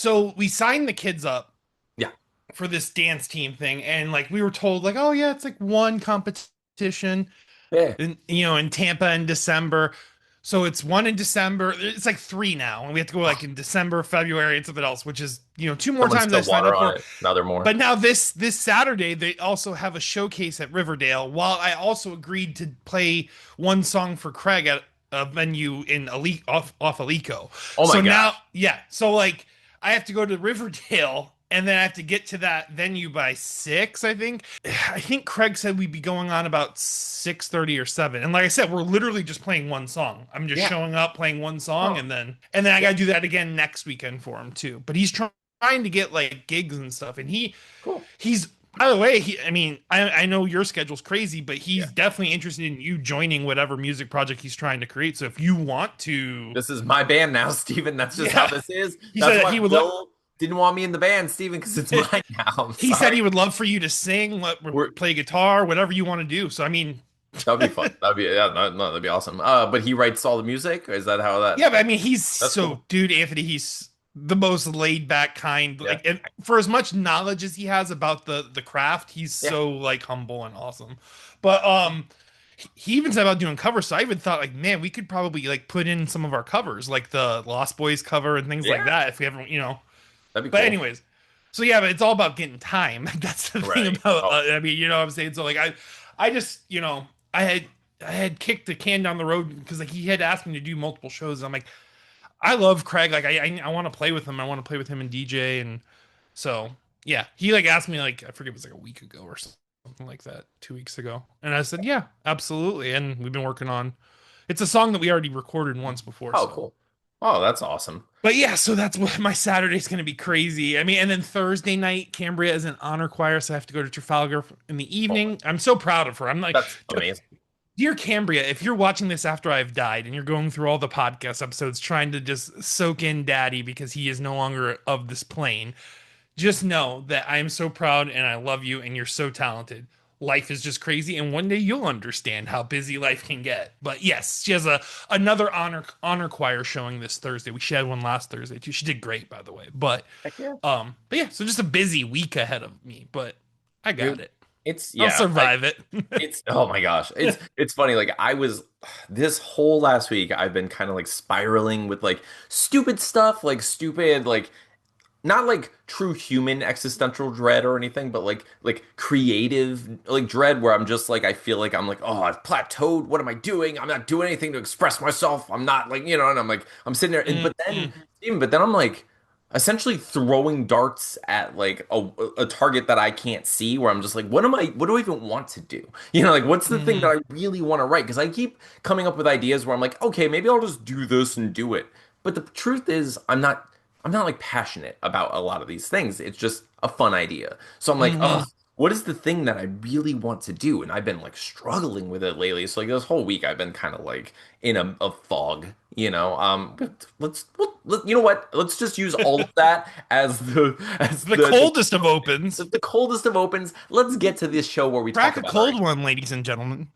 So we signed the kids up Yeah. for this dance team thing, and like we were told, like, oh yeah, it's like one competition Yeah. in Tampa in December. So it's one in December. It's like three now, and we have to go like in December, February, and something else, which is two more Someone times I spilled signed water up on for. it. Now they're more. But now this Saturday they also have a showcase at Riverdale. While I also agreed to play one song for Craig at a venue in off Alico. Oh my So now, gosh. yeah, so like I have to go to Riverdale. And then I have to get to that venue by 6, I think. I think Craig said we'd be going on about 6:30 or 7. And like I said, we're literally just playing one song. I'm just Yeah. showing up, playing one song, Oh. and then I Yeah. gotta do that again next weekend for him too. But he's trying to get like gigs and stuff. And Cool. he's by the way, I mean, I know your schedule's crazy, but Yeah. he's definitely interested in you joining whatever music project he's trying to create. So if you want to, This is my band now, Steven. That's just how yeah, this is. he That's said that why he would love. Bill didn't want me in the band, Steven, because it's mine now. I'm He said sorry. he would love for you to sing, We're play guitar, whatever you want to do. So I mean, That'd be fun. That'd be yeah, no, that'd be awesome. But he writes all the music? Is that how yeah, but I that mean, he's that's so, cool. dude, Anthony, he's the most laid back kind. Yeah. Like, and for as much knowledge as he has about the craft, he's Yeah. so like humble and awesome. But he even said about doing covers. So I even thought like, man, we could probably like put in some of our covers, like the Lost Boys cover and things like Yeah. that, if we ever. That'd be But cool. anyways, so yeah, but it's all about getting time. That's the thing Right. about. Oh, I mean, you know what I'm saying. So like, I just, I had kicked the can down the road because like he had asked me to do multiple shows. I'm like, I love Craig. Like, I want to play with him. I want to play with him and DJ. And so yeah, he like asked me like I forget it was like a week ago or something like that, 2 weeks ago, and I said yeah, absolutely. And we've been working on. It's a song that we already recorded once before, oh, so. cool. Oh, that's awesome. But yeah, so that's what my Saturday's gonna be crazy. I mean, and then Thursday night, Cambria is an honor choir, so I have to go to Trafalgar in the Oh my, evening. I'm so proud of her. I'm like, that's amazing. dear Cambria, if you're watching this after I've died and you're going through all the podcast episodes trying to just soak in Daddy because he is no longer of this plane, just know that I am so proud and I love you and you're so talented. Life is just crazy, and one day you'll understand how busy life can get. But yes, she has another honor choir showing this Thursday. She had one last Thursday too. She did great, by the way. Heck yeah. But yeah, so just a busy week ahead of me, but I got Dude, it. it's I'll yeah, I survive it. it's oh my gosh. It's funny. Like I was this whole last week I've been kind of like spiraling with like stupid stuff, like stupid like not like true human existential dread or anything, but like creative like dread where I'm just like I feel like I'm like, oh, I've plateaued. What am I doing? I'm not doing anything to express myself. I'm not like, and I'm like I'm sitting there and Mm-mm. but then I'm like essentially throwing darts at like a target that I can't see where I'm just like, what do I even want to do? Like what's the thing that Mm. I really want to write? Because I keep coming up with ideas where I'm like, okay, maybe I'll just do this and do it. But the truth is, I'm not like passionate about a lot of these things. It's just a fun idea. So I'm like, oh, Hmm. what is the thing that I really want to do? And I've been like struggling with it lately. So like this whole week I've been kind of like in a fog, but you know what? Let's just use all of that as the as The the coldest of opens. the coldest of opens. Let's get to this show where we talk Crack a about our cold one, ladies and gentlemen.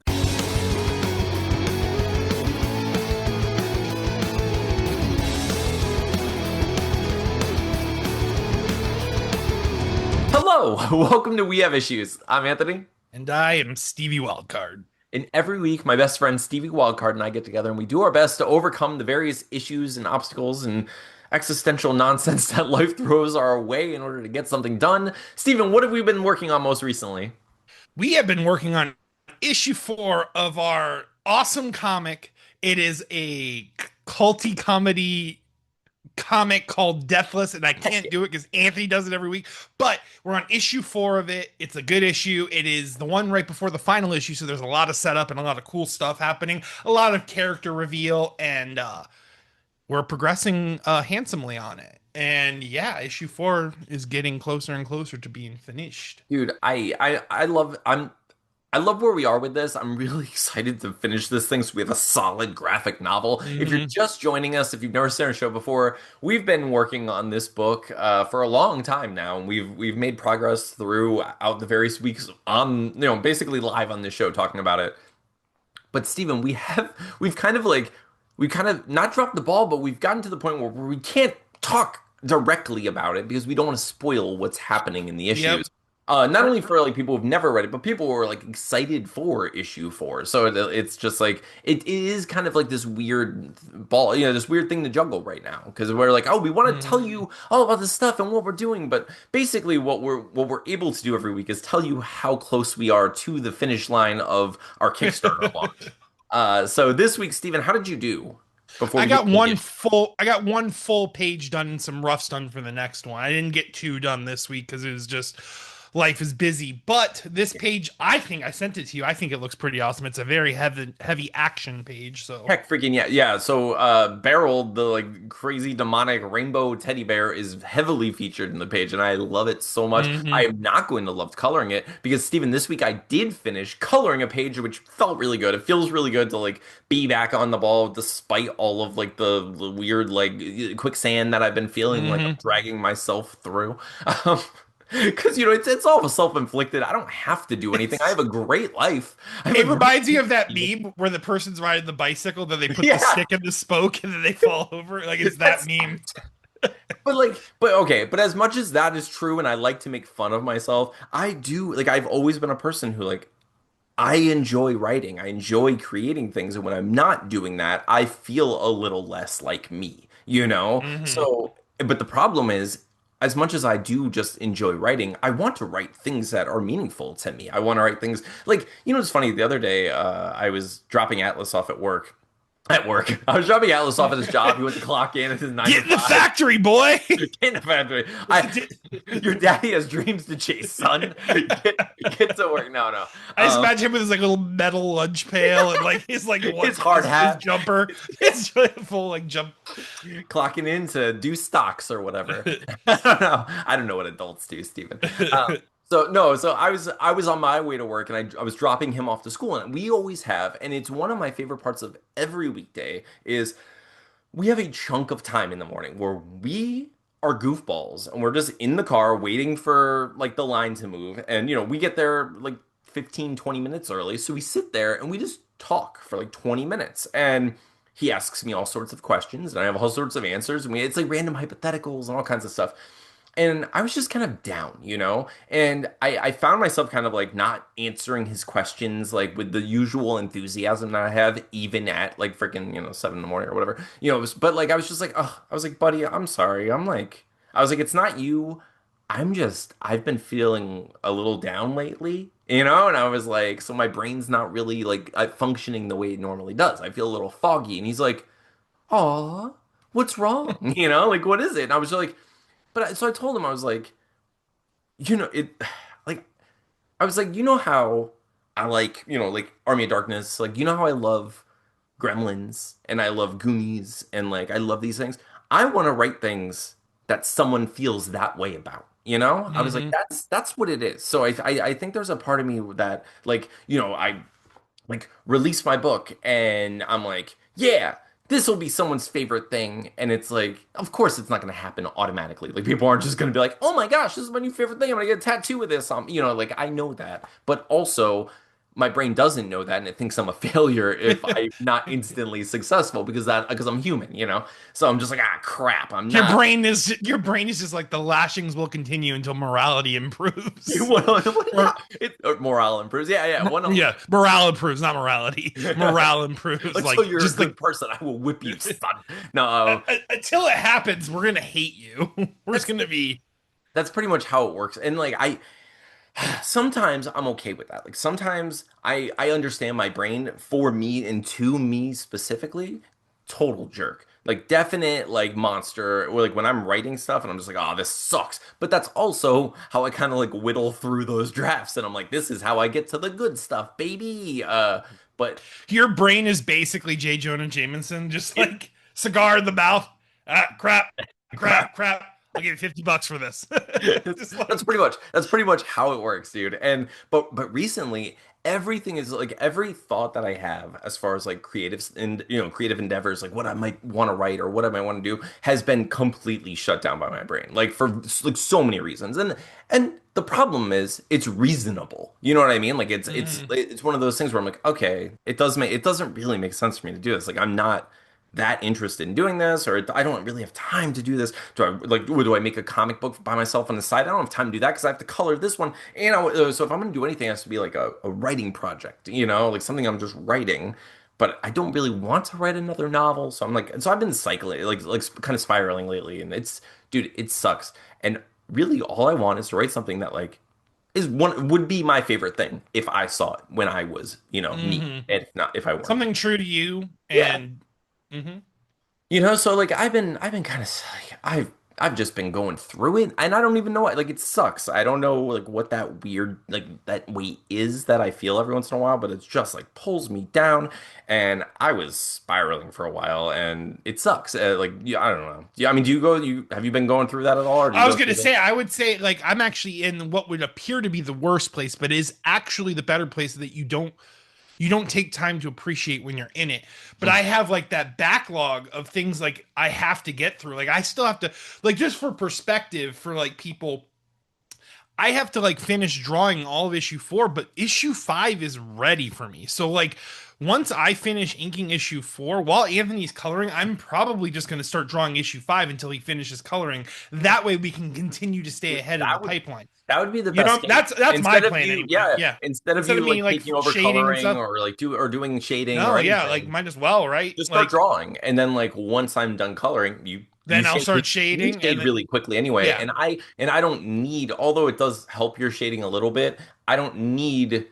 Hello, welcome to We Have Issues. I'm Anthony. And I am Stevie Wildcard. And every week, my best friend Stevie Wildcard and I get together and we do our best to overcome the various issues and obstacles and existential nonsense that life throws our way in order to get something done. Steven, what have we been working on most recently? We have been working on issue 4 of our awesome comic. It is a culty comedy comic called Deathless, and I can't do it because Anthony does it every week. But we're on issue 4 of it. It's a good issue. It is the one right before the final issue, so there's a lot of setup and a lot of cool stuff happening, a lot of character reveal, and we're progressing handsomely on it. And yeah, issue 4 is getting closer and closer to being finished. Dude, I love where we are with this. I'm really excited to finish this thing so we have a solid graphic novel. If you're Hmm. just joining us, if you've never seen our show before, we've been working on this book for a long time now, and we've made progress throughout the various weeks on, basically live on this show talking about it. But Stephen, we've kind of not dropped the ball, but we've gotten to the point where we can't talk directly about it because we don't want to spoil what's happening in the Yep. issues. Not only for like people who've never read it, but people who are like excited for issue four. So it's just like it is kind of like this weird ball, this weird thing to juggle right now because we're like, oh, we want to tell Mhm. you all about this stuff and what we're doing, but basically what we're able to do every week is tell you how close we are to the finish line of our Kickstarter launch. So this week, Stephen, how did you do before we get to the I got one full page done and some roughs done for the next one. I didn't get two done this week because it was just life is busy. But this page, I think I sent it to you. I think it looks pretty awesome. It's a very heavy action page. So Heck freaking yeah. Yeah. So Beryl, the like crazy demonic rainbow teddy bear, is heavily featured in the page, and I love it so much. I mhm. am not going to love coloring it because Steven, this week I did finish coloring a page which felt really good. It feels really good to like be back on the ball despite all of like the weird like quicksand that I've been feeling like I'm Mhm. dragging myself through. Um, because it's all self-inflicted. I don't have to do anything. I It's have a great life. I have a It great reminds me of that meme where the person's riding the bicycle, then they put the yeah. stick in the spoke and then they fall over. Like it's that That's meme. but okay, but as much as that is true and I like to make fun of myself, I do like I've always been a person who like I enjoy writing. I enjoy creating things and when I'm not doing that, I feel a little less like me, you know? Hmm. So, but the problem is as much as I do just enjoy writing, I want to write things that are meaningful to me. I want to write things like, it's funny, the other day I was dropping Atlas off at work. At work. I was dropping Atlas off at his job. He went to clock in at his nine to Get in the five. factory, boy. In the factory. Your daddy has dreams to chase, son. Get to work. No, no. I just imagine him with his like little metal lunch pail and like his like one His hard his hat, jumper, his full like jump. clocking in to do stocks or whatever. I don't know. I don't know what adults do, Stephen. So no, so I was on my way to work and I was dropping him off to school and we always have, and it's one of my favorite parts of every weekday is we have a chunk of time in the morning where we are goofballs and we're just in the car waiting for like the line to move and we get there like 15, 20 minutes early so we sit there and we just talk for like 20 minutes and he asks me all sorts of questions and I have all sorts of answers and it's like random hypotheticals and all kinds of stuff and I was just kind of down, and I found myself kind of like not answering his questions like with the usual enthusiasm that I have, even at like freaking, 7 in the morning or whatever. But like I was just like, oh, I was like, buddy, I'm sorry. I was like, it's not you. I've been feeling a little down lately, and I was like, so my brain's not really like functioning the way it normally does. I feel a little foggy. And he's like, aw, what's wrong? Like, what is it? And I was like, so I told him I was like, it like I was like, how I like, like Army of Darkness, like how I love Gremlins and I love Goonies and like I love these things. I want to write things that someone feels that way about. I was like, Hmm. that's what it is. So I think there's a part of me that like, I like release my book and I'm like, yeah, this will be someone's favorite thing. And it's like, of course, it's not going to happen automatically. Like people aren't just going to be like, oh my gosh, this is my new favorite thing. I'm going to get a tattoo with this. Like I know that, but also my brain doesn't know that and it thinks I'm a failure if I'm not instantly successful because I'm human. So I'm just like, ah, crap, I'm not. Your brain is just like the lashings will continue until morality improves. Well, Or morale improves. Yeah, yeah. yeah, morale improves, not morality. Morale improves, Until like you're a just good like person, I will whip you, son. No, until it happens, we're gonna hate you. We're just that's gonna be. that's pretty much how it works. And like I sometimes I'm okay with that. Like sometimes I understand my brain for me and to me specifically, total jerk. Like definite like monster or like when I'm writing stuff and I'm just like, oh, this sucks. But that's also how I kind of like whittle through those drafts and I'm like, this is how I get to the good stuff, baby. But Your brain is basically J. Jonah Jameson, just it like cigar in the mouth. Ah, crap, crap. crap, crap. I'll give you $50 for this. Just That's like pretty much how it works, dude. And but recently everything is like every thought that I have as far as like creatives and creative endeavors, like what I might want to write or what I might want to do, has been completely shut down by my brain. Like for like so many reasons. And the problem is it's reasonable. You know what I mean? Like it's mhm. it's one of those things where I'm like, okay, it doesn't really make sense for me to do this. Like I'm not that interested in doing this, or I don't really have time to do this. Do I make a comic book by myself on the side? I don't have time to do that because I have to color this one. And so if I'm going to do anything, it has to be like a writing project, like something I'm just writing. But I don't really want to write another novel, so I'm like, so I've been cycling, like kind of spiraling lately, and dude, it sucks. And really, all I want is to write something that like is one would be my favorite thing if I saw it when I was, me, Hmm. and if not if I weren't. Something true to you, Yeah. and mhm. So like I've been kind of like I've just been going through it and I don't even know what like it sucks. I don't know like what that weird like that weight is that I feel every once in a while, but it's just like pulls me down and I was spiraling for a while and it sucks. Like yeah, I don't know. Yeah, I mean, you have you been going through that at all or do you I was go gonna through that? say, I would say, like, I'm actually in what would appear to be the worst place, but is actually the better place that you don't take time to appreciate when you're in it. But I have like that backlog of things like I have to get through. Like I still have to, like, just for perspective for like people, I have to like finish drawing all of issue 4, but issue 5 is ready for me. So like once I finish inking issue 4, while Anthony's coloring, I'm probably just going to start drawing issue 5 until he finishes coloring. That way we can continue to stay Dude, ahead of the pipeline. that would be the You know, best case. that's my Instead of plan you, anyway. yeah, Yeah. instead of Instead of you me like like taking over shading and coloring stuff. or like doing shading or No, yeah, like anything, might as well, right? just start Like drawing. And then like once I'm done coloring, you then I'll shade start you shading and shade then really quickly anyway. yeah. And I don't need, although it does help your shading a little bit, I don't need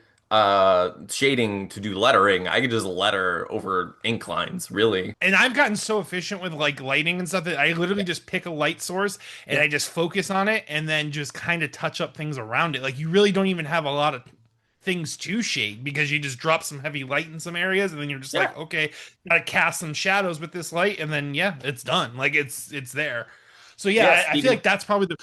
shading to do lettering. I could just letter over ink lines, really. And I've gotten so efficient with like lighting and stuff that I literally Yeah. just pick a light source and Yeah. I just focus on it and then just kind of touch up things around it. Like you really don't even have a lot of things to shade because you just drop some heavy light in some areas and then you're just Yeah. like, okay, gotta cast some shadows with this light and then yeah, it's done. Like it's there. So yeah, Yeah, I feel Steven. like that's probably the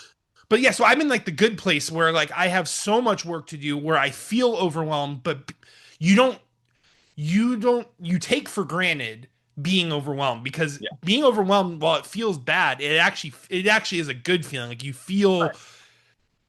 but yeah, so I'm in like the good place where like I have so much work to do where I feel overwhelmed, but you don't you take for granted being overwhelmed because Yeah. being overwhelmed while it feels bad it actually is a good feeling like you feel Right.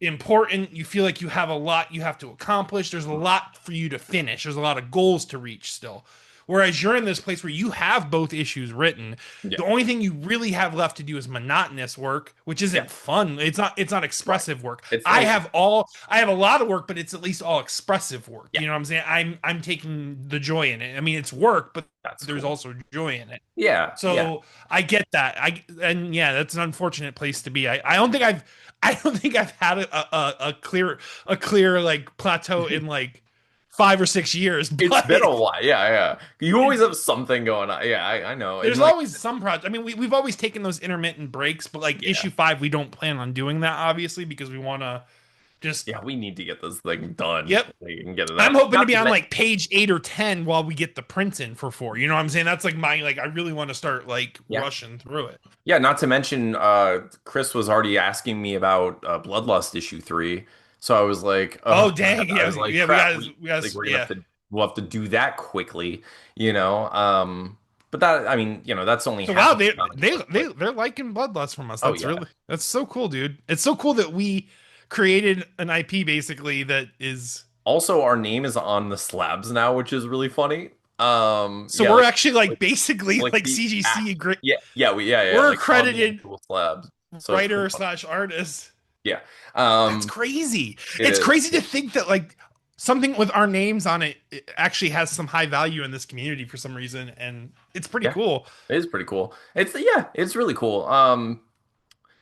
important. You feel like you have a lot you have to accomplish. There's a lot for you to finish. There's a lot of goals to reach still. Whereas you're in this place where you have both issues written. Yeah. The only thing you really have left to do is monotonous work, which Yeah. isn't fun. It's not Right. expressive work. It's I like, have all I have a lot of work, but it's at least all expressive work. yeah, You know what I'm saying? I'm taking the joy in it. I mean, it's work, but that's there's cool. also joy in it. Yeah. Yeah. So I get that. And yeah, that's an unfortunate place to be. I don't think I've had a clear like plateau in like 5 or 6 years, It's but been a while. Yeah, yeah. You always it's have something going on. Yeah, I know. And there's like, always some project. I mean, we've always taken those intermittent breaks, but like yeah, issue 5, we don't plan on doing that obviously because we want to just yeah, we need to get this thing done. yep. Like, and get it I'm out. hoping to Not be to on mention, like page 8 or 10 while we get the prints in for 4. You know what I'm saying? That's like my like I really want to start like yeah, rushing through it. yeah. Not to mention, Chris was already asking me about Bloodlust issue 3. So I was like, Oh oh dang, man, I yeah, was like, yeah, crap. we got Like we're gonna yeah. have to, we'll have to do that quickly, you know. But that, I mean, that's only So half wow, of the comic book. But they're liking Bloodlust from us. oh That's yeah. really that's so cool, dude. It's so cool that we created an IP basically that is Also, our name is on the slabs now, which is really funny. so Yeah, we're like actually like like basically like like the act. CGC Yeah, we're like on the accredited actual slabs. So it's pretty writer funny. slash artist. Yeah. That's Um, crazy. it It's is. crazy to think that like something with our names on it actually has some high value in this community for some reason, and it's pretty Yeah, cool. it is pretty cool. It's really cool.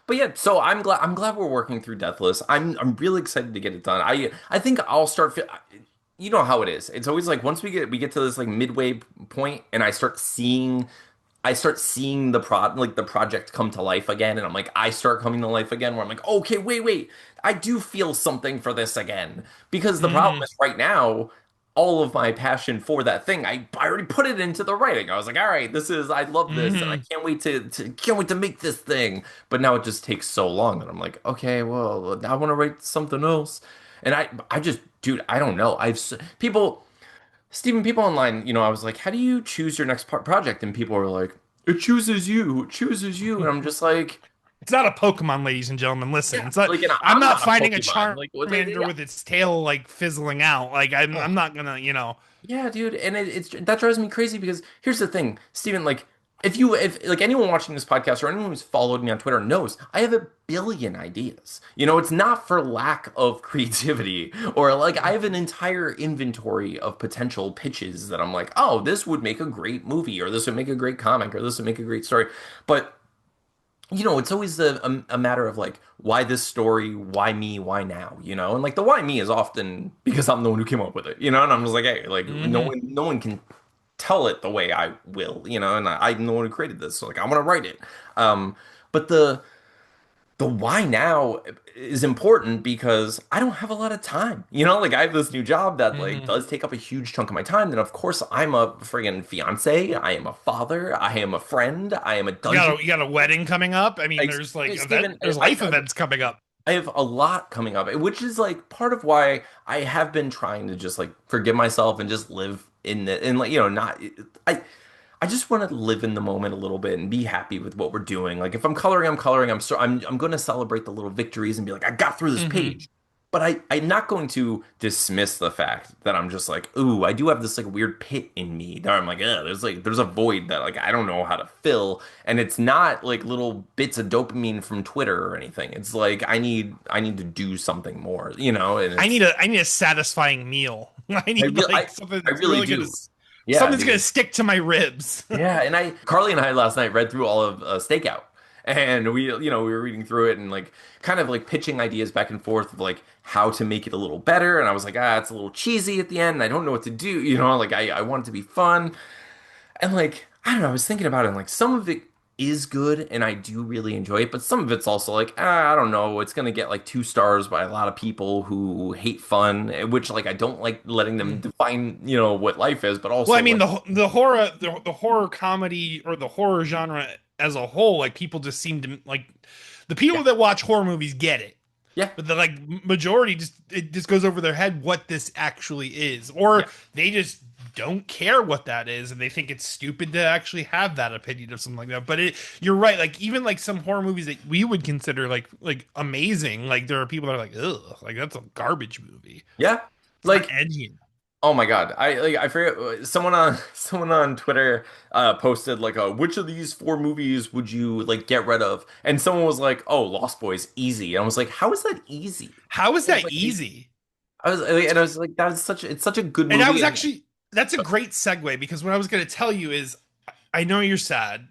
But yeah, so I'm glad we're working through Deathless. I'm really excited to get it done. I think I'll start you know how it is. It's always like once we get to this like midway point and I start seeing the project come to life again and I'm like I start coming to life again where I'm like, "Okay, wait. I do feel something for this again." Because the problem Hmm. is right now all of my passion for that thing, I already put it into the writing. I was like, all right, I love this, and I Hmm. can't wait to make this thing. But now it just takes so long that I'm like, okay, well, I want to write something else, and I just, dude, I don't know. People, Stephen, people online, I was like, how do you choose your next project? And people were like, it chooses you, and I'm just like, It's not a Pokemon, ladies and gentlemen. Listen, yeah, it's not. like, and I'm I'm not not a finding a Pokemon, like, what, Charmander yeah. with its tail like fizzling out. Like I'm, Oh, I'm not gonna. yeah, dude, and that drives me crazy because here's the thing, Steven, like if like anyone watching this podcast or anyone who's followed me on Twitter knows, I have a billion ideas. You know, it's not for lack of creativity or like I have an entire inventory of potential pitches that I'm like, oh, this would make a great movie or this would make a great comic or this would make a great story. But you know, it's always a matter of like, why this story? Why me? Why now? You know, and like the why me is often because I'm the one who came up with it, you know, and I'm just like, hey, like Hmm. no one can tell it the way I will, you know, and I'm the one who created this, so like I want to write it. Um, but the why now is important because I don't have a lot of time. You know, like I have this new job that like Hmm. does take up a huge chunk of my time. Then of course I'm a friggin' fiance, I am a father, I am a friend, I am a dungeon. You got a wedding coming up. I mean, Like, there's like Stephen, there's life events coming up. I have a lot coming up, which is like part of why I have been trying to just like forgive myself and just live in the and like you know not I just want to live in the moment a little bit and be happy with what we're doing. Like if I'm coloring, I'm coloring. I'm going to celebrate the little victories and be like I got through this Hmm. page. But I'm not going to dismiss the fact that I'm just like, ooh, I do have this like weird pit in me that I'm like, there's a void that like I don't know how to fill. And it's not like little bits of dopamine from Twitter or anything. It's like I need to do something more, you know, and it's I need a satisfying meal. I I need real like something I that's really really gonna do. Yeah, something's gonna dude. stick to my ribs. Yeah, and I Carly and I last night read through all of Stakeout, and we were reading through it and like kind of like pitching ideas back and forth of like how to make it a little better. And I was like, it's a little cheesy at the end. And I don't know what to do. You know, like I want it to be fun. And like, I don't know, I was thinking about it and like some of it is good and I do really enjoy it, but some of it's also like, I don't know, it's gonna get like 2 stars by a lot of people who hate fun, which like I don't like letting them define, you know, what life is, but Well, I also mean like, the horror comedy or the horror genre as a whole, like people just seem to like the yeah, people that watch horror movies get it. yeah, But the like majority just it just goes over their head what this actually is, yeah. or they just don't care what that is and they think it's stupid to actually have that opinion of something like that. But you're right, like even like some horror movies that we would consider like amazing, like there are people that are like, ugh, like that's a garbage movie. Yeah. It's not Like, edgy. oh my God. I forget someone on someone on Twitter posted like which of these 4 movies would you like get rid of? And someone was like, "Oh, Lost Boys, easy." And I was like, "How is that easy?" How is I was that like, easy? and I was like, that is such it's such a good And I movie was and actually that's a great segue because what I was going to tell you is I know you're sad.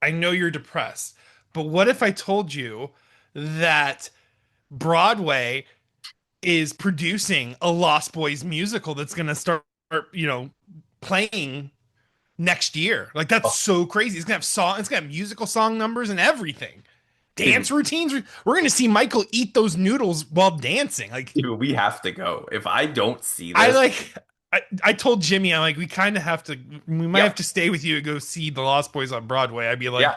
I know you're depressed. But what if I told you that Broadway is producing a Lost Boys musical that's going to start, you know, playing next year? Like that's oh, so crazy. It's going to have musical song numbers and everything. dude, Dance routines. We're going to see Michael eat those noodles while dancing. Like dude, we have to go. If I don't see I this, like I told Jimmy, I'm like, we kind of have to, we might have yep, to stay with you to go see The Lost Boys on Broadway. I'd be like, yeah,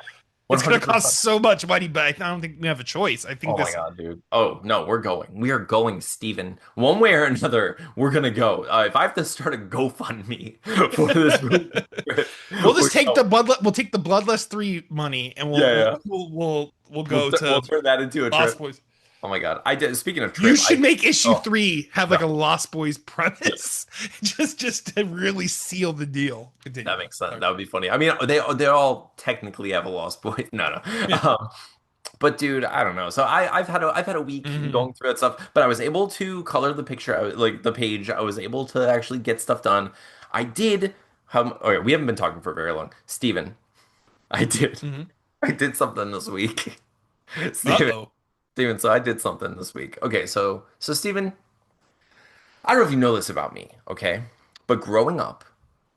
it's going to cost 100%. so much money, but I don't think we have a choice. I think Oh my this, God, dude. Oh no, we're going. We are going, Steven. One way or another, we're gonna go. If I have to start a GoFundMe for this movie trip, we'll we're just take going. we'll take the Bloodless 3 money and Yeah, yeah. we'll go We'll to turn that into a Lost trip. Boys. Oh my God. I did. Speaking of You trip, should make issue oh 3 have like no, a Lost Boys yeah, premise just to really seal the deal. that Continue. makes sense. Sorry. That would be funny. I mean, they all technically have a Lost Boys. No, no. Yeah. But dude, I don't know. So I've had a week Mhm. going through that stuff, but I was able to color the picture, like the page. I was able to actually get stuff done. I did. Okay, we haven't been talking for very long. Steven, I did. Mhm. I did something this week. Steven, Uh-oh. Steven, so I did something this week. Okay, so Steven, I don't know if you know this about me, okay? But growing up,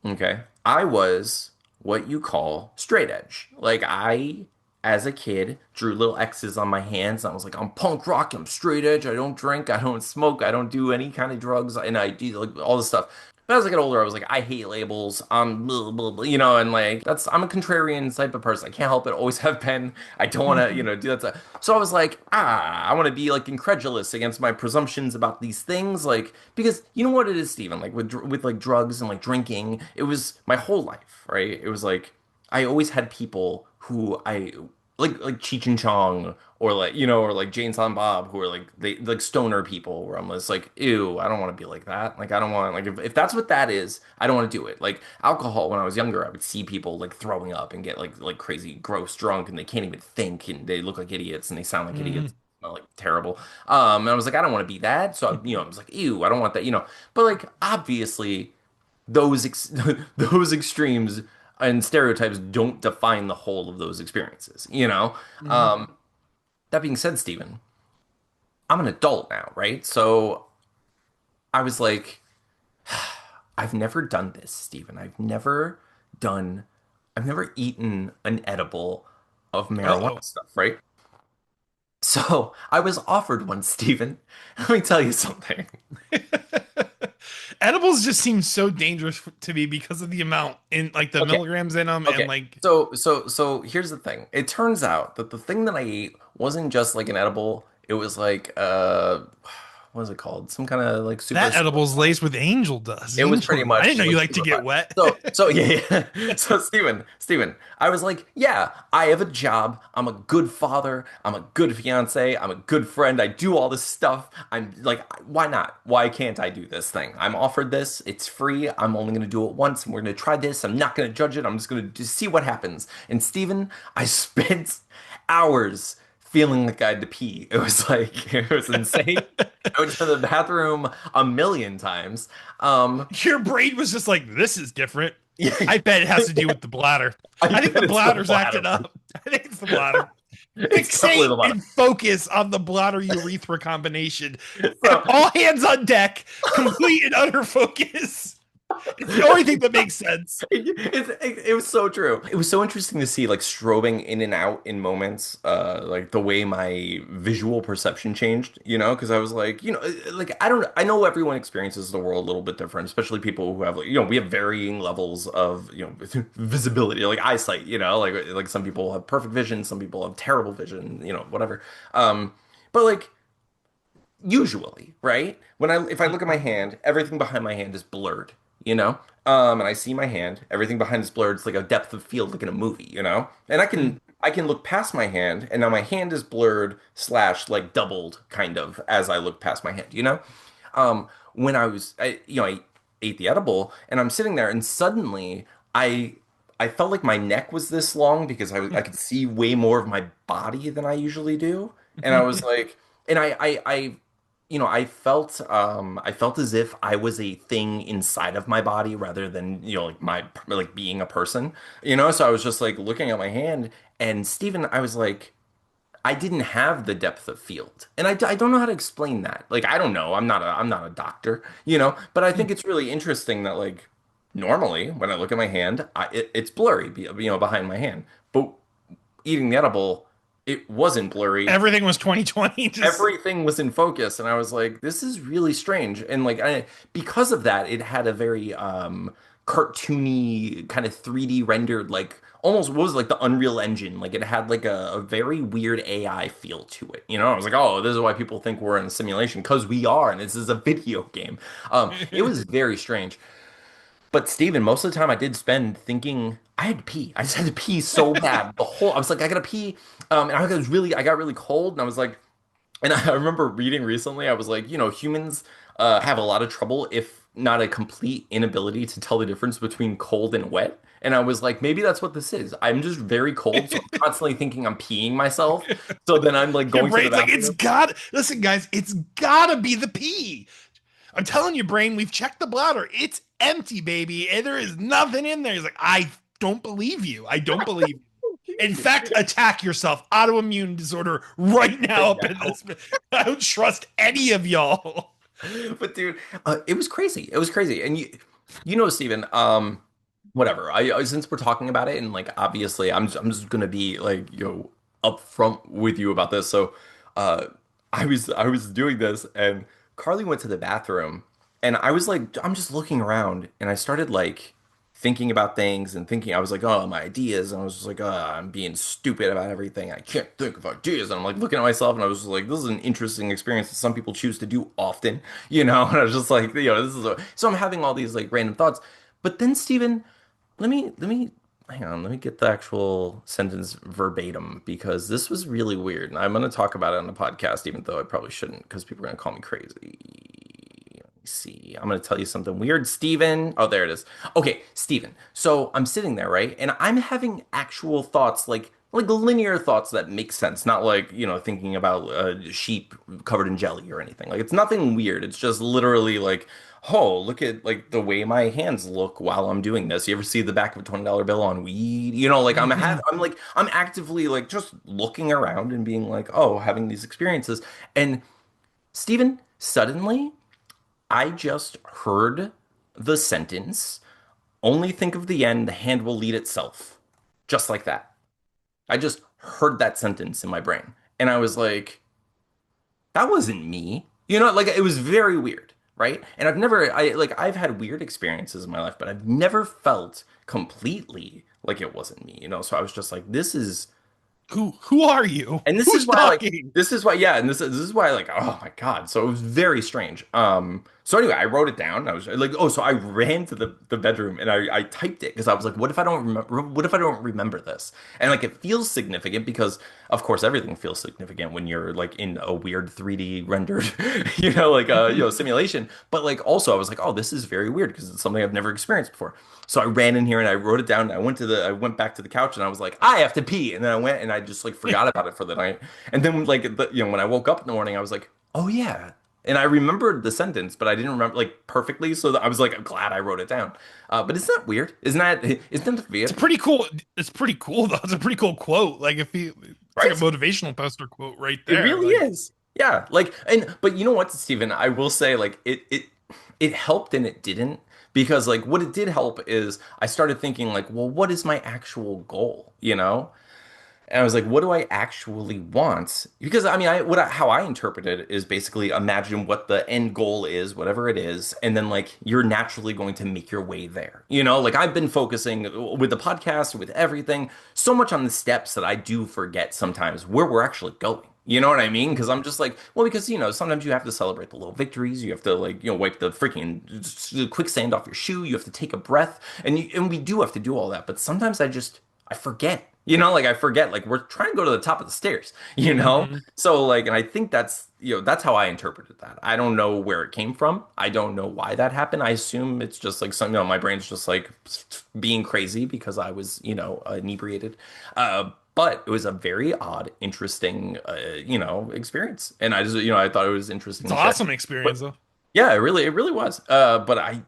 okay, I was what you call straight edge. Like I, as a kid, drew little X's on my hands. I was like, I'm punk rock, I'm straight edge. I don't drink, I don't smoke, I don't do any kind of drugs, and I do like all this stuff. But as I get older, I was like, I hate labels. I'm blah, blah, blah, you know, and like I'm a contrarian type of person. I can't help it. Always have been. I don't want to, do that stuff. So I was like, I want to be like incredulous against my presumptions about these things, like because you know what it is, Stephen. Like with like drugs and like drinking, it was my whole life, right? It was like I always had people who I like Cheech and Chong or like you know or like Jane Silent Bob who are like they like stoner people where I'm just like ew I don't want to be like that like I don't want like if that's what that is I don't want to do it like alcohol when I was younger I would see people like throwing up and get like crazy gross drunk and they can't even think and they look like idiots and they sound like idiots Mhm. smell like terrible and I was like I don't want to be that so I was like ew I don't want that but like obviously those extremes and stereotypes don't define the whole of those experiences. Mhm. Um, that being said, Stephen, I'm an adult now, right? So I was like, I've never done this, Stephen. Done, I've never eaten an edible of Uh-oh. marijuana stuff, right? So I was offered one, Stephen. Let me tell you something. Edibles just seem so dangerous to me because of the amount in like the Okay. milligrams in them and Okay. like So here's the thing. It turns out that the thing that I ate wasn't just like an edible. It was like what is it called? Some kind of like super. that edible's laced with angel dust. It was pretty I much didn't know you like like to super fun. get wet. So yeah, yeah. So Steven, I was like, yeah, I have a job. I'm a good father. I'm a good fiance. I'm a good friend. I do all this stuff. I'm like, why not? Why can't I do this thing? I'm offered this. It's free. I'm only gonna do it once, and we're gonna try this. I'm not gonna judge it. I'm just gonna just see what happens. And Steven, I spent hours feeling like I had to pee. It was like it was insane. I went to the bathroom a million times. Um, Your brain was just like, this is different. yeah, I bet it has to do with the bladder. I I think the bet it's the bladder's bladder. acting up. I think it's the bladder. It's definitely Fixate the bladder. and focus on the bladder urethra combination. So All hands on deck, complete and utter focus. It's the only thing that makes sense. it was so true. It was so interesting to see like strobing in and out in moments, like the way my visual perception changed, because I was like, like I know everyone experiences the world a little bit different, especially people who have like, we have varying levels of, visibility, like eyesight, like some people have perfect vision, some people have terrible vision, whatever. But like usually, right? If I look at my hand, everything behind my hand is blurred, you know? And I see my hand, everything behind is blurred. It's like a depth of field, like in a movie. And I can look past my hand, and now my hand is blurred slash like doubled kind of as I look past my hand. When I ate the edible, and I'm sitting there, and suddenly I felt like my neck was this long because I could see way more of my body than I usually do, and I was like, and I felt as if I was a thing inside of my body rather than, like being a person. So I was just like looking at my hand and Steven, I was like, I didn't have the depth of field. And I don't know how to explain that. Like, I don't know. I'm not a doctor, but I think it's really interesting that like normally when I look at my hand, it's blurry, behind my hand. But eating the edible, it wasn't blurry, Everything was 2020. Just everything was in focus and I was like this is really strange and like because of that it had a very cartoony kind of 3D rendered like almost what was like the Unreal Engine like it had like a very weird AI feel to it. I was like oh this is why people think we're in a simulation because we are and this is a video game. It was very strange. But Steven, most of the time I did spend thinking I had to pee. I just had to pee so bad. I was like, I gotta pee. And I got really cold, and I was like, and I remember reading recently, I was like, humans have a lot of trouble, if not a complete inability to tell the difference between cold and wet. And I was like, maybe that's what this is. I'm just very cold, so I'm constantly thinking I'm peeing myself. So then I'm like your going to the brain's like, it's bathroom. got listen, guys, it's gotta be the pee. I'm telling you, brain, we've checked the bladder. It's empty, baby. And there is nothing in there. He's like, I don't believe you. I don't believe you. In fact, attack yourself. Autoimmune disorder right now Right up in now. this. I don't trust any of y'all. But dude, it was crazy. It was crazy. And Steven, whatever. Since we're talking about it and like obviously I'm just gonna be like, upfront with you about this. So uh I was doing this and Carly went to the bathroom and I was like I'm just looking around and I started like thinking about things and thinking I was like, oh, my ideas, and I was just like, I'm being stupid about everything. I can't think of ideas. And I'm like looking at myself and I was just like, this is an interesting experience that some people choose to do often. And I was just like, so I'm having all these like random thoughts. But then Steven, let me hang on, let me get the actual sentence verbatim because this was really weird. And I'm going to talk about it on the podcast, even though I probably shouldn't because people are going to call me crazy. Let me see. I'm going to tell you something weird, Steven. Oh, there it is. Okay, Steven. So I'm sitting there, right? And I'm having actual thoughts, like linear thoughts that make sense, not like, thinking about a sheep covered in jelly or anything. Like it's nothing weird. It's just literally like, oh, look at like the way my hands look while I'm doing this. You ever see the back of a $20 bill on weed? Like I'm actively like just looking around and being like, oh, having these experiences. And Stephen, suddenly I just heard the sentence, only think of the end, the hand will lead itself. Just like that. I just heard that sentence in my brain. And I was like, that wasn't me. Like it was very weird, right? And I've had weird experiences in my life, but I've never felt completely like it wasn't me. So I was just like, this is Who are you? and this is Who's why, talking? yeah, and this is why, like, oh my God. So it was very strange. So anyway, I wrote it down. I was like, oh, so I ran to the bedroom and I typed it because I was like, what if I don't remember? What if I don't remember this? And like, it feels significant because, of course, everything feels significant when you're like in a weird 3D rendered, simulation. But like, also, I was like, oh, this is very weird because it's something I've never experienced before. So I ran in here and I wrote it down. And I went back to the couch and I was like, I have to pee. And then I went and I just like forgot about it for the night. And then like when I woke up in the morning, I was like, oh yeah. And I remembered the sentence, but I didn't remember like perfectly. So I was like glad I wrote it down. But isn't that weird? Isn't that It's weird? pretty cool. It's pretty cool though. It's a pretty cool quote. Like it's like a Right? motivational poster quote right It there. really Like is. Yeah. But you know what, Stephen? I will say like it helped and it didn't because like what it did help is I started thinking like, well, what is my actual goal? And I was like, what do I actually want? Because I mean, how I interpret it is basically imagine what the end goal is, whatever it is, and then like you're naturally going to make your way there. Like I've been focusing with the podcast, with everything, so much on the steps that I do forget sometimes where we're actually going. You know what I mean? Because I'm just like, well, because sometimes you have to celebrate the little victories. You have to like, wipe the freaking quicksand off your shoe. You have to take a breath, and we do have to do all that. But sometimes I forget. Like I forget, like we're trying to go to the top of the stairs, mhm. So like, and I think that's how I interpreted that. I don't know where it came from. I don't know why that happened. I assume it's just like some, my brain's just like being crazy because I was, inebriated. But it was a very odd, interesting, experience. And I just, I thought it was interesting It's to an share. awesome But experience though. yeah, it really was. But I,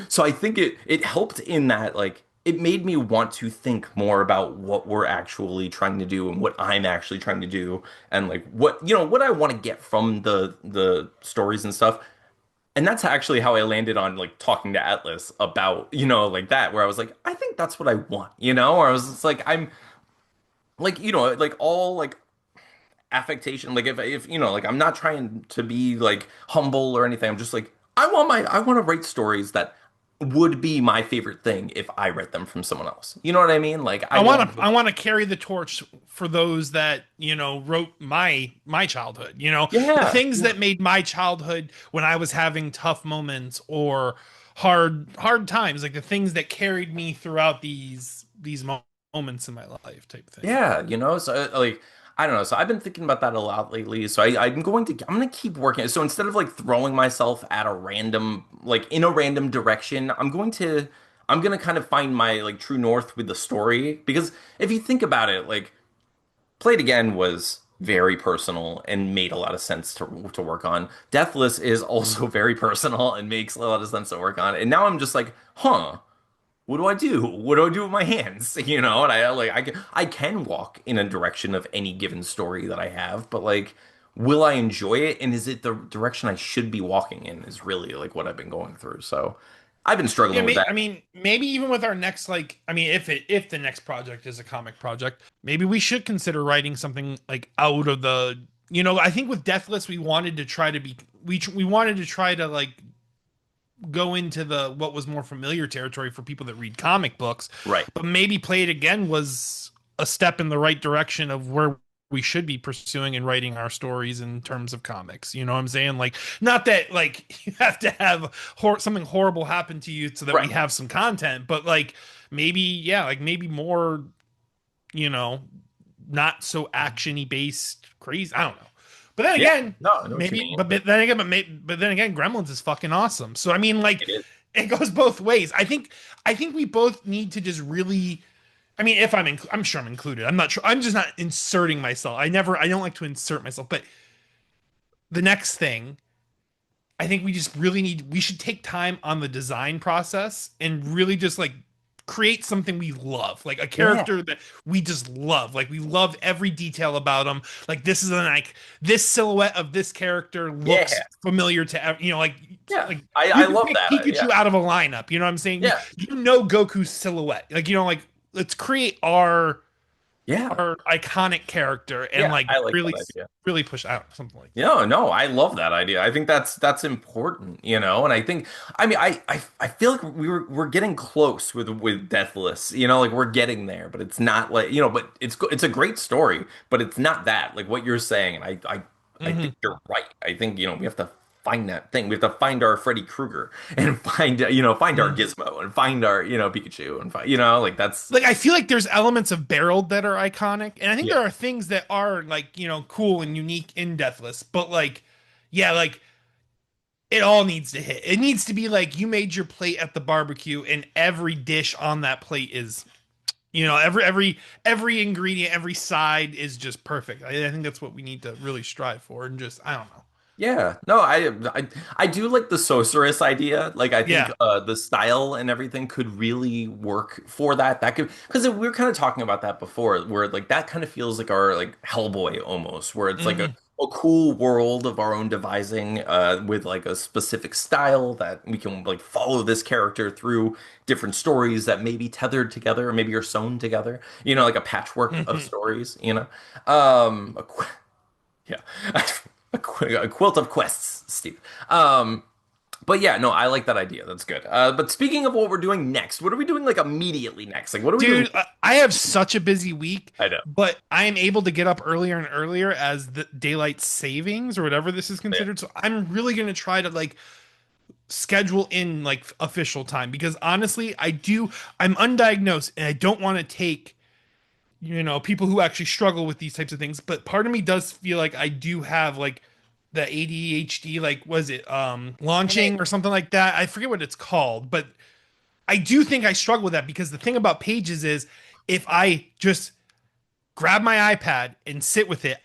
so I think it helped in that like it made me want to think more about what we're actually trying to do and what I'm actually trying to do and like what I want to get from the stories and stuff. And that's actually how I landed on like talking to Atlas about like that where I was like I think that's what I want, or I was just like I'm like like all like affectation like if like I'm not trying to be like humble or anything. I'm just like I want to write stories that would be my favorite thing if I read them from someone else. You know what I mean? Like I want I want to carry the torch for those that, wrote my childhood. The yeah, things yeah. that made my childhood when I was having tough moments or hard times, like the things that carried me throughout these moments in my life type thing. Yeah, so like I don't know. So I've been thinking about that a lot lately. So I'm gonna keep working. So instead of like throwing myself at a random like in a random direction, I'm gonna kind of find my like true north with the story because if you think about it, like Play It Again was very personal and made a lot of sense to work on. Deathless is also very personal and makes a lot of sense to work on. And now I'm just like, huh, what do I do? What do I do with my hands? And I can walk in a direction of any given story that I have, but like, will I enjoy it? And is it the direction I should be walking in? Is really like what I've been going through. So I've been Yeah, struggling with that. I mean, maybe even with our next, like, I mean, if the next project is a comic project, maybe we should consider writing something like out of the, I think with Deathless, we wanted to try to be, we wanted to try to like go into the what was more familiar territory for people that read comic books, Right. but maybe Play It Again was a step in the right direction of where we should be pursuing and writing our stories in terms of comics. You know what I'm saying? Like, not that like you have to have something horrible happen to you so that we Right. have some content, but like maybe, yeah, like maybe more, you know, not so actiony based crazy. I don't know. But then Yeah, again, no, I know what you maybe, mean. but then again, but then again, Gremlins is fucking awesome. So I mean, like, It is. it goes both ways. I think we both need to just really. I mean, if I'm sure I'm included. I'm not sure. I'm just not inserting myself. I don't like to insert myself. But the next thing, I think we just really we should take time on the design process and really just like create something we love, like a Yeah, character that we just love. Like we love every detail about them. Like this is an like this silhouette of this character looks yeah, familiar to yeah. like I you can love pick that. Yeah, Pikachu out of a lineup. You know what I'm saying? yeah, You know Goku's silhouette. Like like let's create yeah, our iconic character and yeah. like I like really that idea. really push out something like that. No, no, I love that idea. I think that's important, you know. And I think, I mean, I feel like we're getting close with Deathless, you know, like we're getting there, but it's not like, you know, but it's a great story, but it's not that like what you're saying. And I Hmm. think you're right. I think, you know, we have to find that thing. We have to find our Freddy Krueger and find, you know, find our Gizmo and find our, you know, Pikachu and find, you know, like that's Like I feel like there's elements of Barreled that are iconic, and I think yeah, there are things that are like cool and unique in Deathless. But like, yeah, like it all needs to hit. It needs to be like you made your plate at the barbecue, and every dish on that plate is every ingredient, every side is just perfect. I think that's what we need to really strive for, and just I don't know. yeah, no, I do like the sorceress idea. Like I think Yeah. the style and everything could really work for that. That could because we were kind of talking about that before, where like that kind of feels like our like Hellboy almost, where it's like Hmm. a cool world of our own devising, with like a specific style that we can like follow this character through different stories that may be tethered together, or maybe are sewn together. You know, like a patchwork of Hmm. stories. You know, um, yeah. A quilt of quests, Steve. But yeah, no, I like that idea. That's good. But speaking of what we're doing next, what are we doing like immediately next? Like, what are we doing? Dude, I have such a busy week, I know. but I am able to get up earlier and earlier as the daylight savings or whatever this is Yeah. considered. So I'm really going to try to like schedule in like official time because honestly, I'm undiagnosed and I don't want to take, people who actually struggle with these types of things, but part of me does feel like I do have like the ADHD, like was it launching or something like that? I forget what it's called, but I do think I struggle with that because the thing about pages is if I just grab my iPad and sit with it,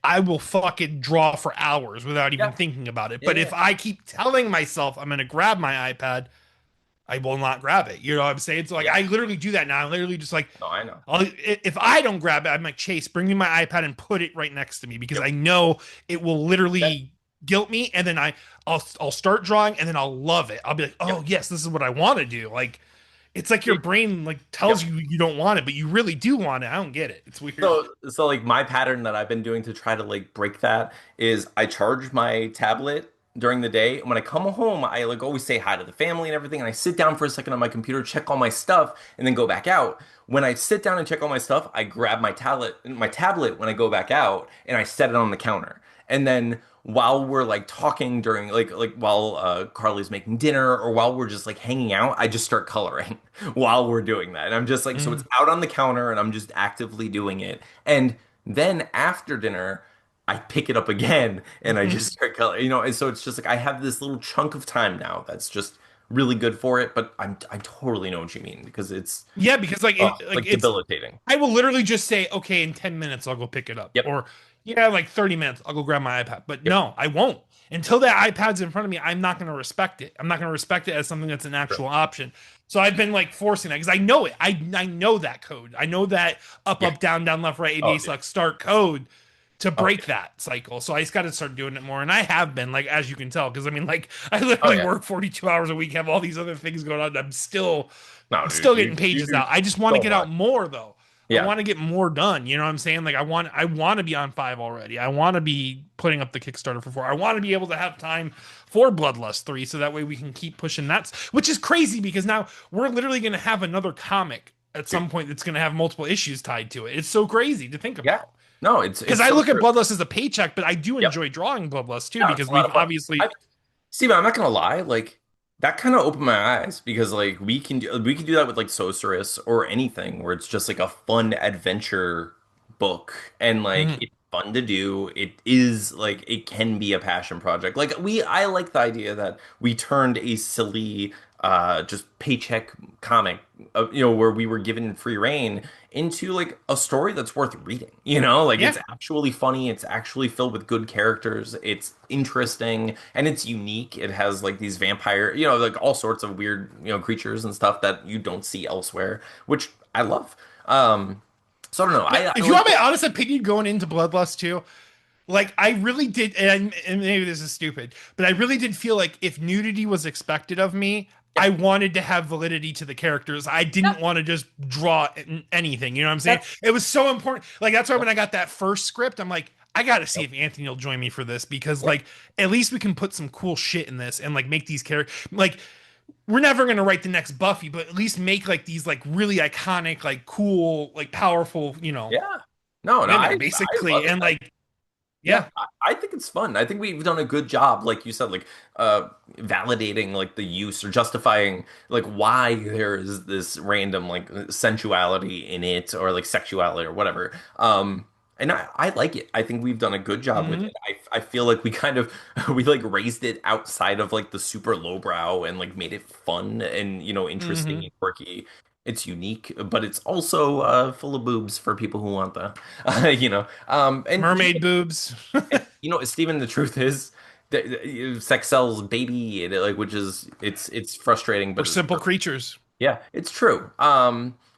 I will fucking draw for hours without even Yeah. thinking about it. Yeah. But Yeah. if I keep telling myself I'm going to grab my iPad, I will not grab it. You know what I'm saying? So like Yeah. I literally do that now. I literally just like No, I know. if I don't grab it, I'm like Chase, bring me my iPad and put it right next to me because Yep. I know it will That, literally guilt me, and then I'll start drawing, and then I'll love it. I'll be like, yep. oh yes, this is what I want to do. Like it's like your brain like tells Yep. you you don't want it, but you really do want it. I don't get it. It's weird. So like my pattern that I've been doing to try to like break that is I charge my tablet during the day. And when I come home, I like always say hi to the family and everything. And I sit down for a second on my computer, check all my stuff, and then go back out. When I sit down and check all my stuff, I grab my tablet when I go back out and I set it on the counter. And then while we're like talking during like while Carly's making dinner or while we're just like hanging out, I just start coloring while we're doing that. And I'm just like, so it's Mm. out on the counter and I'm just actively doing it. And then after dinner, I pick it up again and I just start coloring, you know, and so it's just like I have this little chunk of time now that's just really good for it, but I totally know what you mean because it's Yeah, because like like it's debilitating. I will literally just say, okay, in 10 minutes I'll go pick it up. Yep. Or yeah, like 30 minutes, I'll go grab my iPad. But Yep. no, I won't. Until that iPad's in front of me, I'm not gonna respect it. I'm not gonna respect it as something that's an Sure. actual option. So I've been like forcing that because I know it. I know that code. I know that up, Yeah. up, down, down, left, right, A, Oh, B, yeah. select, start code to Oh, break yeah. that cycle. So I just got to start doing it more. And I have been, like, as you can tell, because I mean, like, I Oh, literally yeah. work 42 hours a week, have all these other things going on. No, I'm dude, still getting you pages do out. I just want to so get much. out more though. I Yeah. want to get more done. You know what I'm saying? Like I want to be on 5 already. I want to be putting up the Kickstarter for 4. I want to be able to have time for Bloodlust 3 so that way we can keep pushing that, which is crazy because now we're literally going to have another comic at Dude. some point that's going to have multiple issues tied to it. It's so crazy to think Yeah. about. No, Because it's I so look at true. Bloodlust as a paycheck, but I do Yep. enjoy drawing Bloodlust too Yeah, it's because a lot we've of fun. obviously I Steven, I'm not gonna lie, like that kind of opened my eyes because like we can do that with like Sorceress or anything where it's just like a fun adventure book and like Mhm. it's fun to do. It is like it can be a passion project. Like I like the idea that we turned a silly just paycheck comic where we were given free reign into like a story that's worth reading. Like Yeah. it's actually funny, it's actually filled with good characters, it's interesting, and it's unique. It has like these vampire, like all sorts of weird, creatures and stuff that you don't see elsewhere, which I love. So I don't know. But I if you like want my that. honest opinion going into Bloodlust 2, like I really did, and maybe this is stupid, but I really did feel like if nudity was expected of me, Yeah, I wanted to have validity to the characters. I yeah, didn't want to just draw anything. You know what I'm saying? that's It was so important. Like that's why yeah, when I got that first script, I'm like, I got to see yep, if Anthony will join me for this because yeah, like at least we can put some cool shit in this and like make these characters like we're never gonna write the next Buffy, but at least make like these like really iconic, like cool, like powerful, yeah. No, no, women I love basically, it. and like Yeah, yeah. I think it's fun. I think we've done a good job, like you said, like validating like the use or justifying like why there is this random like sensuality in it or like sexuality or whatever. And I like it. I think we've done a good job with Mhm. it. I feel like we kind of we like raised it outside of like the super lowbrow and like made it fun and interesting Hmm. and quirky. It's unique, but it's also full of boobs for people who want the and Mermaid boobs Stephen, the truth is that sex sells, baby, like which is it's frustrating, or but it's simple true. creatures. Yeah, it's true.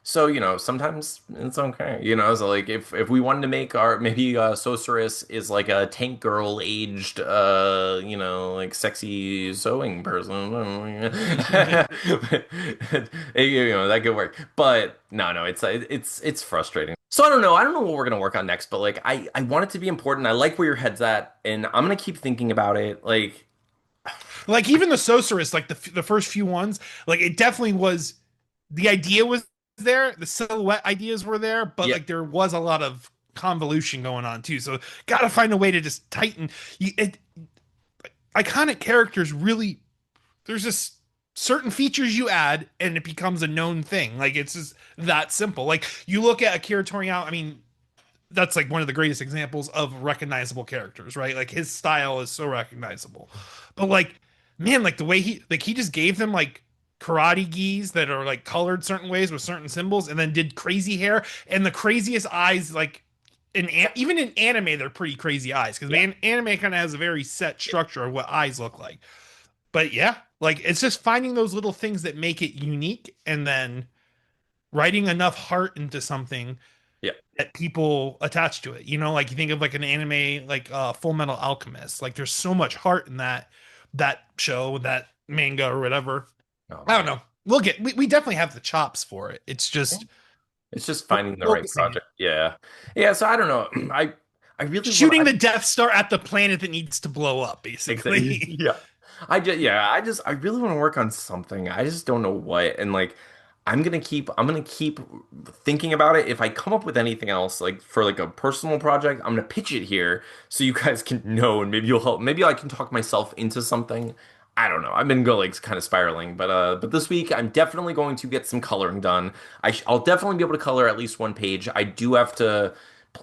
So sometimes it's okay. So like if we wanted to make our maybe Sorceress is like a tank girl aged like sexy sewing person. That could work. But no, it's frustrating. So I don't know. I don't know what we're gonna work on next, but like I want it to be important. I like where your head's at, and I'm gonna keep thinking about it. Like Like even the Sorceress, like the first few ones, like it definitely was. The idea was there, the silhouette ideas were there, but yeah, like there was a lot of convolution going on too. So got to find a way to just tighten. Iconic characters really there's just certain features you add and it becomes a known thing. Like it's just that simple. Like you look at Akira Toriyama, I mean, that's like one of the greatest examples of recognizable characters, right? Like his style is so recognizable. But like, man, like the way he just gave them like karate gis that are like colored certain ways with certain symbols and then did crazy hair and the craziest eyes like even in anime they're pretty crazy eyes because yeah. anime kind of has a very set structure of what eyes look like. But yeah, like it's just finding those little things that make it unique and then writing enough heart into something Yeah. that people attach to it. Like you think of like an anime like Full Metal Alchemist. Like there's so much heart in that show, that manga or whatever. Oh I don't man. know. We definitely have the chops for it. It's just It's just finding the right focusing it. project. Yeah. Yeah, so I don't know. I really want Shooting I the Death Star at the planet that needs to blow up, exactly basically. yeah. I really want to work on something. I just don't know what. And like I'm gonna keep thinking about it. If I come up with anything else, like for like a personal project, I'm gonna pitch it here so you guys can know and maybe you'll help. Maybe I can talk myself into something. I don't know. I've been going like kind of spiraling, but this week I'm definitely going to get some coloring done. I'll definitely be able to color at least one page. I do have to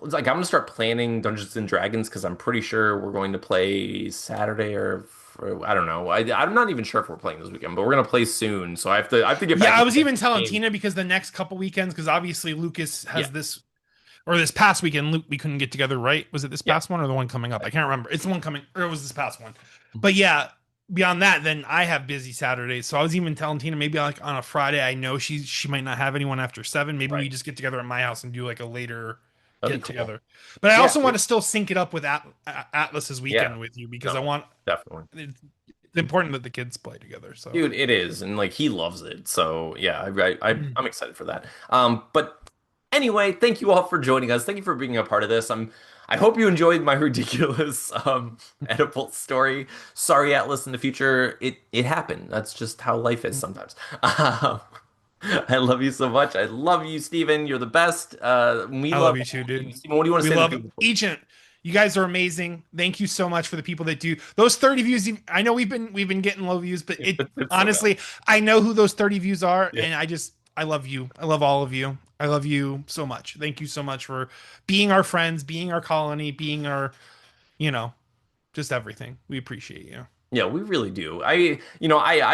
like I'm gonna start planning Dungeons and Dragons because I'm pretty sure we're going to play Saturday or I don't know. I'm not even sure if we're playing this weekend, but we're gonna play soon. So I have to get Yeah, back I into was the even telling game. Tina because the next couple weekends, because obviously Lucas Yeah, has this or this past weekend, Luke, we couldn't get together, right? Was it this yeah. past one or the one coming up? I can't remember. It's the one coming, or it was this past one. But yeah, beyond that, then I have busy Saturdays. So I was even telling Tina maybe like on a Friday. I know she might not have anyone after 7. Maybe Right. we just get together at my house and do like a later That'd be get cool. together. But I Yeah, also want to still sync it up with Atlas's yeah. weekend with you because I No, want definitely. it's important that the kids play together. So Dude, it is, and like he loves it. So yeah, I'm excited for that. But anyway, thank you all for joining us. Thank you for being a part of this. I hope you enjoyed my ridiculous edible story. Sorry, Atlas, in the future, it happened. That's just how life is sometimes. I love you so much. I love you, Steven. You're the best. We I love love you too, all of you. dude. Steven, what do you want to We say to the love people? each and You guys are amazing. Thank you so much for the people that do those 30 views. I know we've been getting low views, but it It's so bad. honestly, I know who those 30 views are, Yeah. and I love you. I love all of you. I love you so much. Thank you so much for being our friends, being our colony, being our, you know, just everything. We appreciate you. Yeah, we really do. I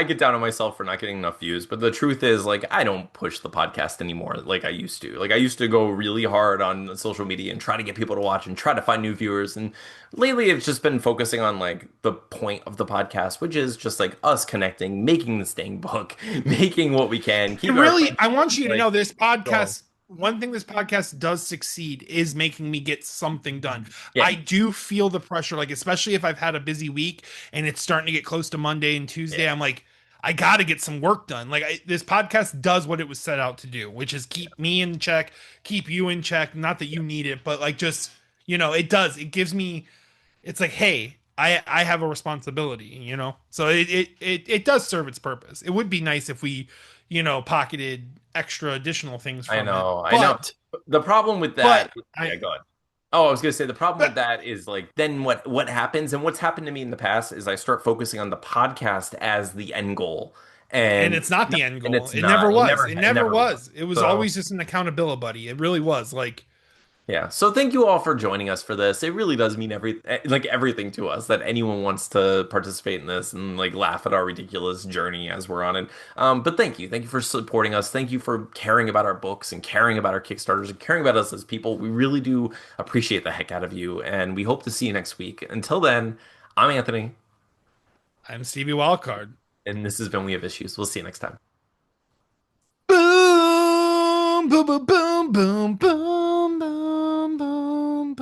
get down on myself for not getting enough views, but the truth is, like, I don't push the podcast anymore like I used to. Like, I used to go really hard on social media and try to get people to watch and try to find new viewers. And lately, it's just been focusing on like the point of the podcast, which is just like us connecting, making this dang book, making what we can, It keeping our really, friends I want you to like know this going. podcast. One thing this podcast does succeed is making me get something done. Yeah, I do feel the pressure, like, especially if I've had a busy week and it's starting to get close to Monday and Tuesday, yeah. I'm like, I got to get some work done. Like, this podcast does what it was set out to do, which is keep me in check, keep you in check. Not that you need it, but like, just, it does. It gives me, it's like, hey, I have a responsibility. So it does serve its purpose. It would be nice if we, pocketed extra additional things I from it. know, I know. But The problem with but that, I yeah, go on. Oh, I was gonna say the problem with but that is like then what happens and what's happened to me in the past is I start focusing on the podcast as the end goal, and and it's not the end goal. it's It never not. It was. never It it never never was. was. It was So always just an accountability buddy. It really was. Like, yeah. So thank you all for joining us for this. It really does mean everything to us that anyone wants to participate in this and like laugh at our ridiculous journey as we're on it. But thank you. Thank you for supporting us. Thank you for caring about our books and caring about our Kickstarters and caring about us as people. We really do appreciate the heck out of you, and we hope to see you next week. Until then, I'm Anthony, I'm Stevie Wildcard. and this has been We Have Issues. We'll see you next time. Boom, boom, boom, boom, boom, boom, boom, boom, boom,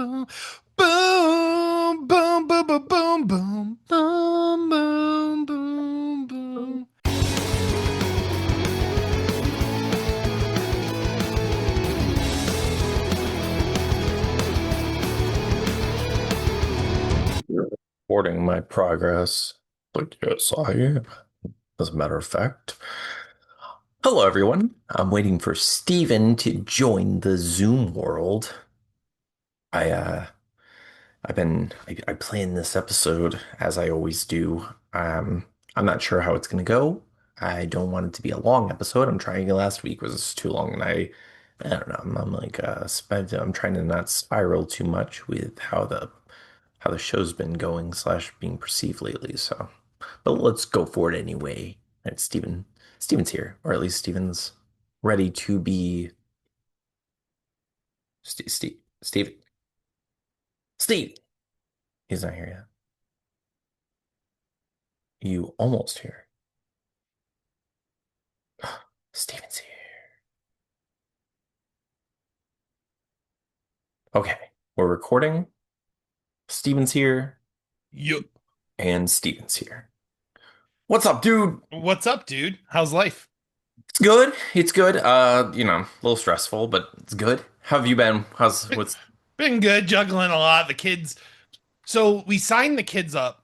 boom, boom, boom, boom, boom, boom, boom, boom, boom. Recording my progress. But yes, I am. As a matter of fact. Hello, everyone. I'm waiting for Steven to join the Zoom world. I I planned this episode as I always do. I'm not sure how it's gonna go. I don't want it to be a long episode. I'm trying last week was too long and I don't know. I'm like I'm trying to not spiral too much with how the show's been going slash being perceived lately. So, but let's go for it anyway. And Steven's here, or at least Steven's ready to be Steve. Steve. He's not here yet. You almost here. Steven's here. Okay, we're recording. Steven's here, Yup. and Steven's here. What's up, dude? What's up, dude? How's life? It's good. It's good. A little stressful, but it's good. How have you been? How's Been what's been good, juggling a lot. The kids. So we signed the kids up